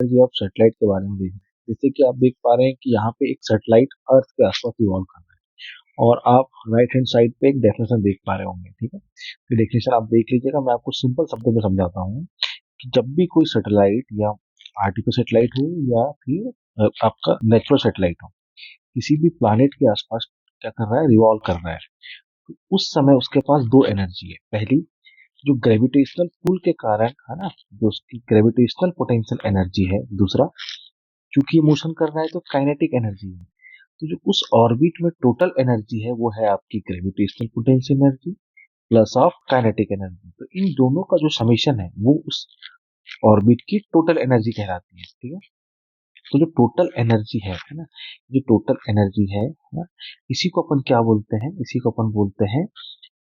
जी आप सैटेलाइट के बारे में देख रहे हैं। जैसे कि आप देख पा रहे हैं कि यहाँ पे एक सैटेलाइट अर्थ के आसपास रिवॉल्व कर रहा है और आप राइट हैंड साइड पे एक डेफिनेशन देख पा रहे होंगे। ठीक है, तो डेफिनेशन आप देख लीजिएगा। मैं आपको सिंपल शब्दों में समझाता हूँ कि जब भी कोई सैटेलाइट या आर्टिफिशियल सैटेलाइट हो या फिर आपका नेचुरल सैटेलाइट हो, किसी भी प्लानिट के आसपास क्या कर रहा है, रिवॉल्व कर रहा है, तो उस समय उसके पास दो एनर्जी है। पहली, जो ग्रेविटेशनल पुल के कारण है ना, जो उसकी ग्रेविटेशनल पोटेंशियल एनर्जी है। दूसरा, क्योंकि ये मोशन कर रहा है तो काइनेटिक एनर्जी है। तो जो उस ऑर्बिट में टोटल एनर्जी है वो है आपकी gravitational potential energy plus of kinetic energy. तो इन दोनों का जो समेशन है वो उस ऑर्बिट की टोटल एनर्जी कहलाती है। ठीक है, तो जो टोटल एनर्जी है ना, जो टोटल एनर्जी है ना, इसी को अपन क्या बोलते हैं, इसी को अपन बोलते हैं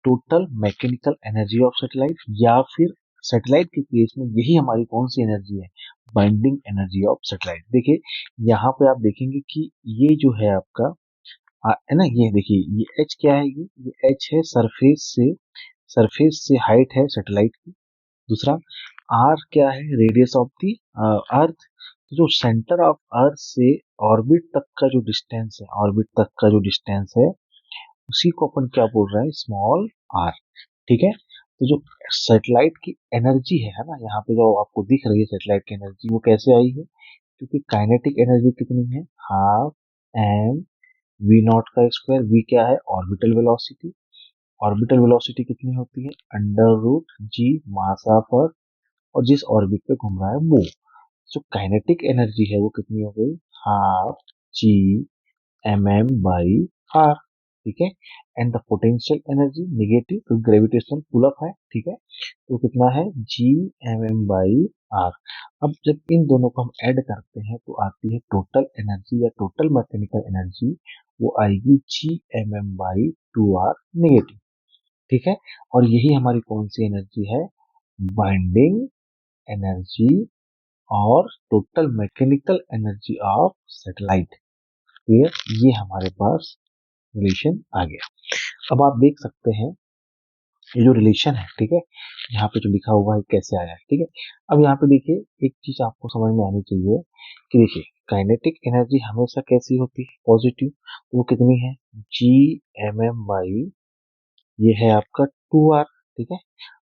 total mechanical energy of satellite, या फिर सैटेलाइट के केस में यही हमारी कौन सी एनर्जी है, बाइंडिंग एनर्जी ऑफ सैटेलाइट। देखिए यहाँ पे आप देखेंगे कि ये जो है आपका है ना, ये देखिए ये एच क्या है, ये एच है सरफेस से हाइट है सैटेलाइट की। दूसरा, आर क्या है, रेडियस ऑफ दी अर्थ। जो सेंटर ऑफ अर्थ से ऑर्बिट तक का जो डिस्टेंस है, ऑर्बिट तक का जो डिस्टेंस है उसी को अपन क्या बोल रहे हैं, स्मॉल आर। ठीक है, तो जो सैटेलाइट की एनर्जी है ना, यहाँ पे जो आपको दिख रही है सैटेलाइट की एनर्जी, वो कैसे आई है, क्योंकि काइनेटिक एनर्जी कितनी है, हाफ एम वी नॉट का स्क्वायर। वी क्या है, ऑर्बिटल वेलोसिटी। ऑर्बिटल वेलोसिटी कितनी होती है, under root G mass of Earth, और जिस ऑर्बिट पे घूम रहा है वो। जो काइनेटिक एनर्जी है वो कितनी हो गई, half G mm by r। ठीक है, and the potential energy negative, तो ग्रेविटेशनल पुल अप है। ठीक है, तो कितना है, Gmm by r। अब जब इन दोनों को हम ऐड करते हैं तो आती है टोटल एनर्जी या टोटल मैकेनिकल एनर्जी, वो आएगी Gmm by 2r नेगेटिव। ठीक है, और यही हमारी कौन सी एनर्जी है, बाइंडिंग एनर्जी और total mechanical energy of satellite. Clear, ये हमारे पास रिलेशन आ गया। अब आप देख सकते हैं ये जो रिलेशन है, ठीक है, यहाँ पे जो लिखा हुआ है कैसे आया है। ठीक है, अब यहाँ पे देखिए एक चीज आपको समझ में आनी चाहिए कि देखिए काइनेटिक एनर्जी हमेशा कैसी होती है, पॉजिटिव। तो वो कितनी है, Gmm by, ये है आपका 2r। ठीक है,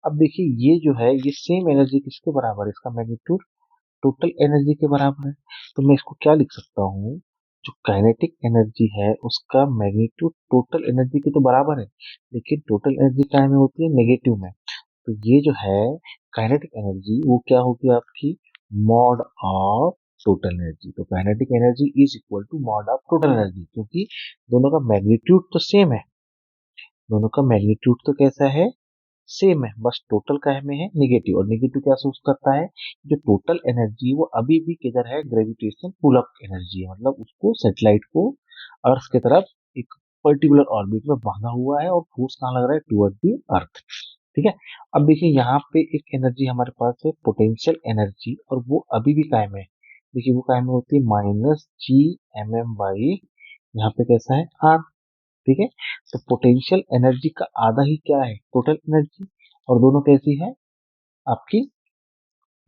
अब देखिए ये जो है ये सेम एनर्जी किसके बराबर है, इसका मैग्नीट्यूड टोटल एनर्जी के बराबर है। तो मैं इसको क्या लिख सकता हूँ, जो काइनेटिक एनर्जी है उसका मैग्नीट्यूड टोटल एनर्जी के तो बराबर है, लेकिन टोटल एनर्जी क्या में होती है, नेगेटिव में। तो ये जो है काइनेटिक एनर्जी वो क्या होगी आपकी, मॉड ऑफ टोटल एनर्जी। तो kinetic energy is equal to mod of total energy, क्योंकि दोनों का मैग्नीट्यूड तो सेम है, दोनों का मैग्नीट्यूड तो कैसा है, सेम है, बस टोटल का में है निगेटिव। और निगेटिव क्या सोच करता है, जो टोटल एनर्जी वो अभी भी किधर है, ग्रेविटेशन पुल अप एनर्जी है, मतलब उसको सैटेलाइट को अर्थ की तरफ एक पर्टिकुलर ऑर्बिट में बांधा हुआ है और फोर्स कहाँ लग रहा है, टुवर्ड दी अर्थ। ठीक है, अब देखिए यहाँ पे एक एनर्जी हमारे पास है पोटेंशियल एनर्जी, और वो अभी भी कायम है। देखिए वो कायम होती है -Gmm by, यहाँ पे कैसा है, आर। ठीक है, तो पोटेंशियल एनर्जी का आधा ही क्या है, टोटल एनर्जी। और दोनों कैसी है आपकी,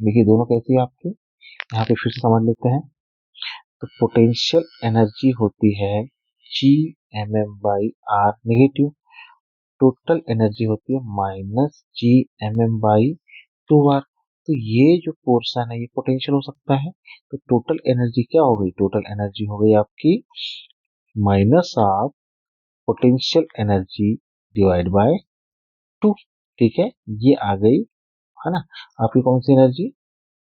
देखिए दोनों कैसी है आपकी, यहाँ पे फिर से समझ लेते हैं। तो पोटेंशियल एनर्जी होती है Gmm by r negative, total energy होती है -Gmm by 2r। तो ये जो पोर्शन है ये पोटेंशियल हो सकता है, तो टोटल एनर्जी क्या हो गई, टोटल एनर्जी हो गई आपकी minus of potential energy divide bye 2। ठीक है, ये आ गई है ना आपकी कौन सी एनर्जी,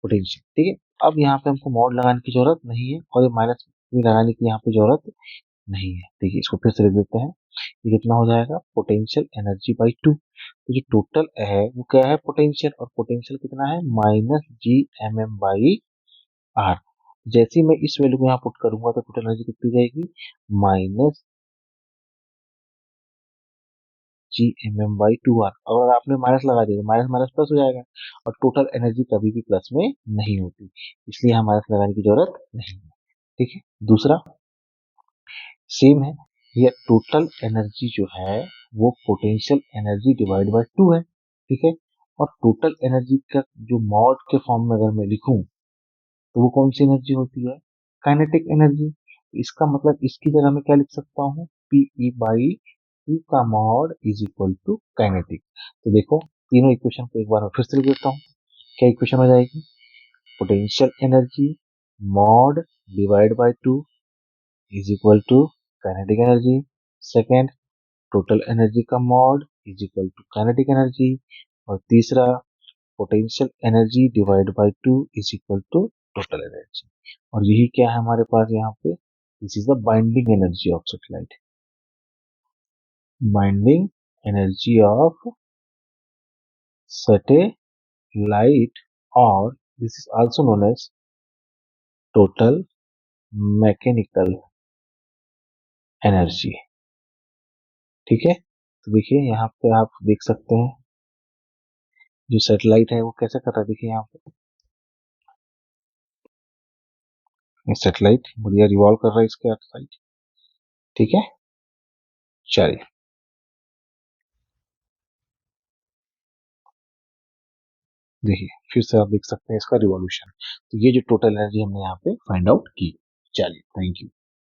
पोटेंशियल। ठीक है, अब यहाँ पे हमको मॉड लगाने की जरूरत नहीं है और ये माइनस भी लगाने की यहाँ पे जरूरत नहीं है। देखिए इसको फिर से लिख देते हैं, ये कितना हो जाएगा, पोटेंशियल एनर्जी बाई 2। तो जो टोटल है वो क्या है, पोटेंशियल, और पोटेंशियल कितना है, -Gmm by r। जैसे ही मैं इस वैल्यू को यहाँ पुट करूंगा तो टोटल एनर्जी कितनी जाएगी, -Gmm by 2r। अगर आपने माइनस लगा दिया तो माइनस माइनस प्लस हो जाएगा, और टोटल एनर्जी कभी भी प्लस में नहीं होती, इसलिए यहाँ माइनस लगाने की जरूरत नहीं है। ठीक है, दूसरा सेम है, ये टोटल एनर्जी जो है वो पोटेंशियल एनर्जी डिवाइड बाय 2 है। ठीक है, और टोटल एनर्जी का जो मॉड के फॉर्म में अगर मैं लिखूं तो वो कौन सी एनर्जी होती है? Kinetic energy. इसका मतलब इसकी जगह मैं क्या लिख सकता हूँ? पीई बाई क्यू का mod is equal to kinetic. तो देखो तीनों इक्वेशन को एक बार मैं फिर से लिख देता हूँ। क्या इक्वेशन हो जाएगी? Potential energy mod divide by two is equal to kinetic energy. Second, total energy का mod is equal to kinetic energy. और तीसरा, potential energy divide by two is equal to total energy. और यही क्या है हमारे पास यहाँ पे? This is the binding energy of satellite. Binding energy of satellite, और this is also known as total mechanical energy. ठीक है, तो देखिए यहाँ पे आप देख सकते हैं जो सैटेलाइट है वो कैसे कर रहा है। देखिए यहाँ पे सैटेलाइट बढ़िया रिवॉल्व कर रहा है इसके साइड। ठीक है, चलिए देखिए फिर से आप देख सकते हैं इसका रिवॉल्यूशन। तो ये जो टोटल एनर्जी हमने यहाँ पे फाइंड आउट की। चलिए, थैंक यू।